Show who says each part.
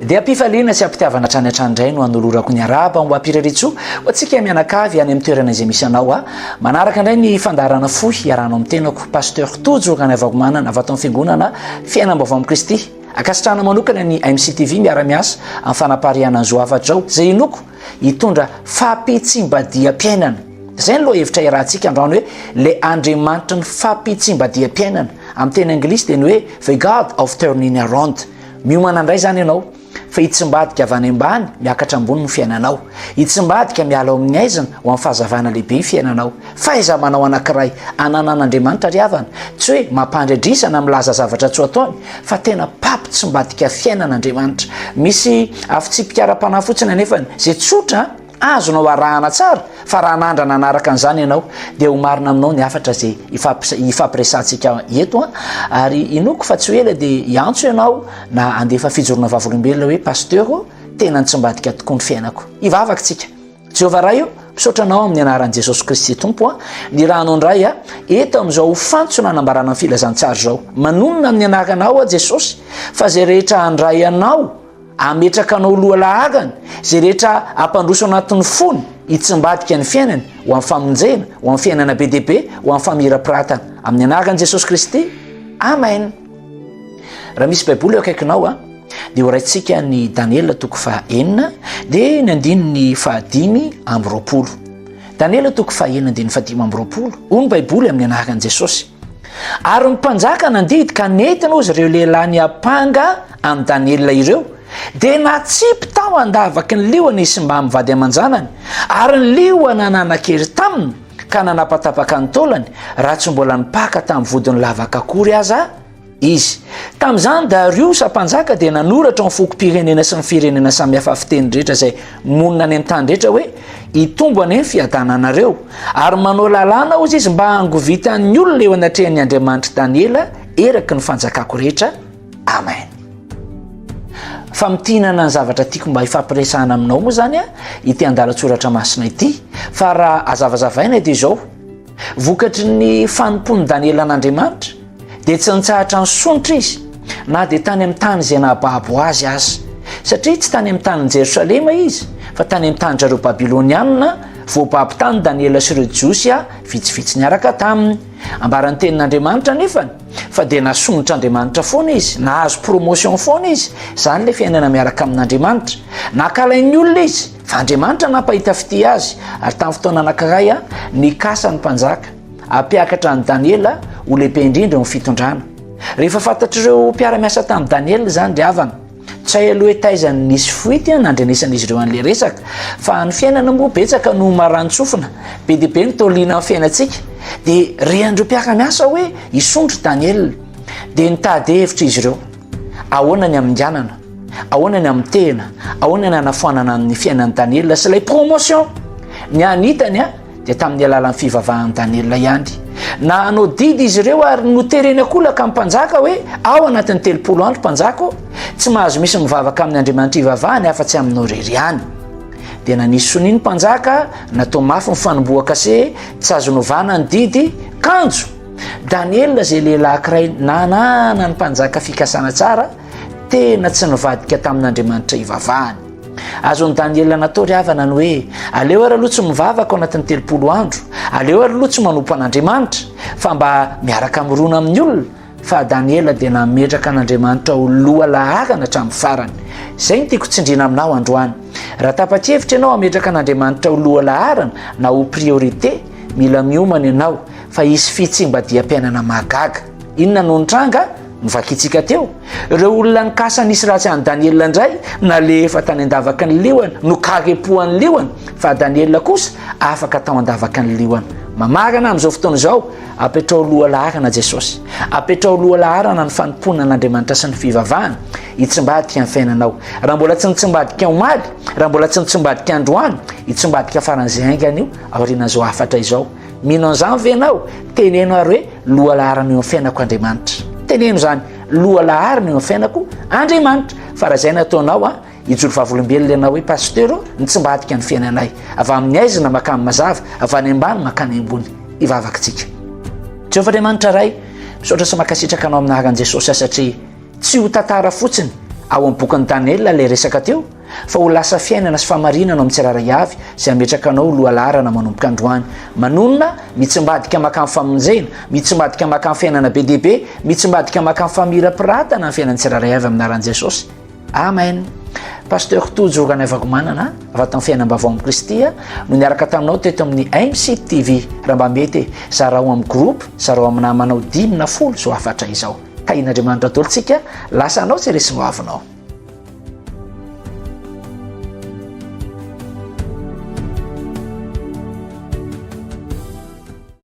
Speaker 1: dia ampifaliana sy ampitiavana hatrany hatrandray no anolorako ny araba mbo ampireritso ho atsika mianakavy any amin'ny toerana izay misy anao a manaraka indray ny fandarana fohy iarano amin'ny tenako pasteur tojo ka ny avakomanana avy ato amin'ny fiangonana fiainam-baovao amin'i Kristy akasitrahana manokana ny MCTV miara-miasa amin'ny fanapariana ny zoavatrao zay inoko hitondra fampitsimbadia-piainana zay ny loha hevitra irahantsika androany hoe le Andriamanitra ny fampitsimbadia-piainana amin'ny teny anglisy dia ny hoe the God of turning around. Miomana indray zany ianao fa hitsimbadika avy any ambany miakatra ambony ny fiainanao, hitsimbadika miala ao amin'ny aizana ho amin'ny fahazavana lehibe ny fiainanao. Faiza manao anankiray ananan'Andriamanitra ry havana tsy hoe mampandredrisana milaza zavatra tsy ho ataony fa tena papitsambadika fiainan'Andriamanitra. Misy afitsipikara-panahy fotsiny anefany zay tsotra azonao arahana tsara fa raha nandrana anaraka an'izany ianao dia ho marina aminao ny afatra zay ifampiresantsika eto ary inoko fa tsy ela dia iantso ianao na andefa fijorona vavolombelona hoe pasteur tena nitsimbadika tokoa ny fiainako. Ivavaka tsika Jehovah raha io misaotranao amin'ny anaran'i Jesosy Kristy Tompo ny rahanao indray eto amin'izao fantsona hanambarana ny filazantsara zao manonona amin'ny anaranao Jesosy fa zay rehetra handray anao ametraka anao loha lahagany zay rehetra ampandroso anatin'ny fony hitsimbadika ny fiainany ho amin'ny famonjena ho amin'ny fiainana be dia be ho amin'ny famirapiratana amin'ny anaran'i Jesosy Kristy amen. Raha misy baiboly eo akaikinao dia horaintsika ny Daniela toko faha-enina dia ny andininy faha-dimy amby roapolo. Daniela toko faha-enina andininy faha-dimy amby roapolo hoy ny baiboly amin'ny anaran'i Jesosy. Ary ny mpanjaka nandidy ka nentina ozy ireo lehilahy ny apanga amin'ny Daniela ireo dia natsipy tao andavaky ny liona izy mba mivady aman-janany ary ny liona nanakery taminy ka nanapatapaka ny taolany raha tsy mbola nipaka tamin'ny vodiny lavaka akory aza izy. Tamin'izany Darius mpanjaka dia nanoratra ny fokom-pirenena sy ny firenena samihafa fiteny rehetra izay monina any amin'ny tany rehetra hoe hitombo any amin'ny fiadananareo ary manao lalàna ozy izy mba hangovita ny olona eo anatrehan'ny Andriamanitra Daniela eraky ny fanjakako rehetra. Amen. Fa mitinana ny zavatra tiako mba ifampiresahana aminao moa zany ity andalatsoratra masina ity fa raha azavazavaina dia izao vokatry ny fanompony Daniela an'Andriamanitra dia tsy nitsahatra ny sonitra izy na dia tany amin'ny tany izay nahababo azy satria tsy tany amin'ny tanin'i Jerosalema izy fa tany amin'ny tany-drareo Babiloniana voababo tany Daniela sy ireo jiosy vitsivitsy niaraka taminy. Ambaran'ny tenin'Andriamanitra nefany fa dia nasonitra Andriamanitra foana izy, nahazo promotion foana izy. Zany le fiainana miaraka amin'Andriamanitra. Nakalain'ny olona izy fa Andriamanitra nampahita fity azy ary tamin'ny fotoana anankiray nikasa ny mpanjaka ampiakatra ny Daniela ho lehibe indrindra ny fitondrana. Rehefa fantatr'ireo mpiara-miasa tamin'ny Daniela zany ry havana tsy hay aloha hoe taizany nisy foity nandrenesan'izy ireo an'le resaka fa ny fiainana moa betsaka no maranitsofina be dia be ny taoliana amin'ny fiainantsika dia rehandreo mpiara-miasa hoe hisondro Daniela dia nitady hevitra izy ireo ahoana ny amindianana, ahoana ny amin'ny tena, ahoana ny anafoanana ny fiainan'ny Daniela sy ilay promotion ny anitany dia tamin'ny alalan'ny fivavahan'ny Daniela ihany. Na anao didy izy ireo ary notereny akolaka amin'ny mpanjaka hoe ao anatin'ny 30 andro mpanjaka tsy mahazo misy mivavaka amin'ny Andriamanitra ivavahany afa-tsy aminao rery ihany. Dia nanisy soniny mpanjaka natao mafy ny fanomboaka se tsy azonovana ny didy kanjo. Daniela zay lehilahy kiray nanana ny mpanjaka fikasana tsara tena tsy nivadika tamin'Andriamanitra ivavahany. Azony Daniela natao ry havana ny hoe aleo ary aloha tsy mivavaka ao anatin'ny 30 andro, aleo ary aloha tsy manompo an'Andriamanitra fa mba miaraka mirona amin'ny olona. Fa Daniela dia nametraka an'Andriamanitra ho loha laharana hatramin'ny farany. Zay no tiako tsindriana aminao androany. Raha tapa-kevitra ianao ametraka an'Andriamanitra ho loha laharana na ho priorité, mila miomana ianao fa hisy fitsimbadia-piainana mahagaga. Inona no nitranga? Nivakitsika teo ireo olona nikasa nisy ratsy an'i Daniela indray nalefa tany andavaka ny liona no karepohan'ny liona fa Daniela kosa afaka tao andavaka ny liona. Mamarana amin'izao fotoana izao apetrao loha laharana Jesosy, apetrao loha laharana ny fanomponana an'Andriamanitra sy ny fivavahana hitsimbadika amin'ny fiainanao. Raha mbola tsy nitsimbadika omaly, raha mbola tsy nitsimbadika androany, hitsimbadika faran'izay haingana io aorian'izao afatra izao. Mino an'izany ve ianao? Teneno ary hoe loha laharana eo amin'ny fiainako Andriamanitra. Teneno zany loha laharana eo amin'ny fiainako Andriamanitra. Fa raha zay nataonao hijoro vavolombelona ianao hoe pasteur nitsimbadika ny fiainanay avy amin'ny aizina makany mazava avy any ambany makany ambony. Ivavakitsika. Jehovah Andriamanitra ray misaotra sy mankasitraka anao amin'ny anaran'i Jesosy satria tsy ho tantara fotsiny ao amin'ny bokyny Daniela le resaka teo fa ho lasa fiainana sy famarinana amin'ny tsiraray avy izay ametraka anao lohalarana manomboka androany manonona mitsombadika makamy famonjena mitsombadika makamy fiainana be dehibe mitsombadika makamy famirapiratana ny fiainany tsiraray avy aminaran'i Jesosy amen. Pasteur Tojo Ranavako manana avy ato amin'ny fiainam-baovao amin'ny Kristy no niaraka taminao teto amin'ny MC TV raha mba mety zarao amin'ny groupe zarao amin'ny namanao 10 zao afatra izao ka in'Andriamanitra atolontsika lasa anao tsy resy moavinao.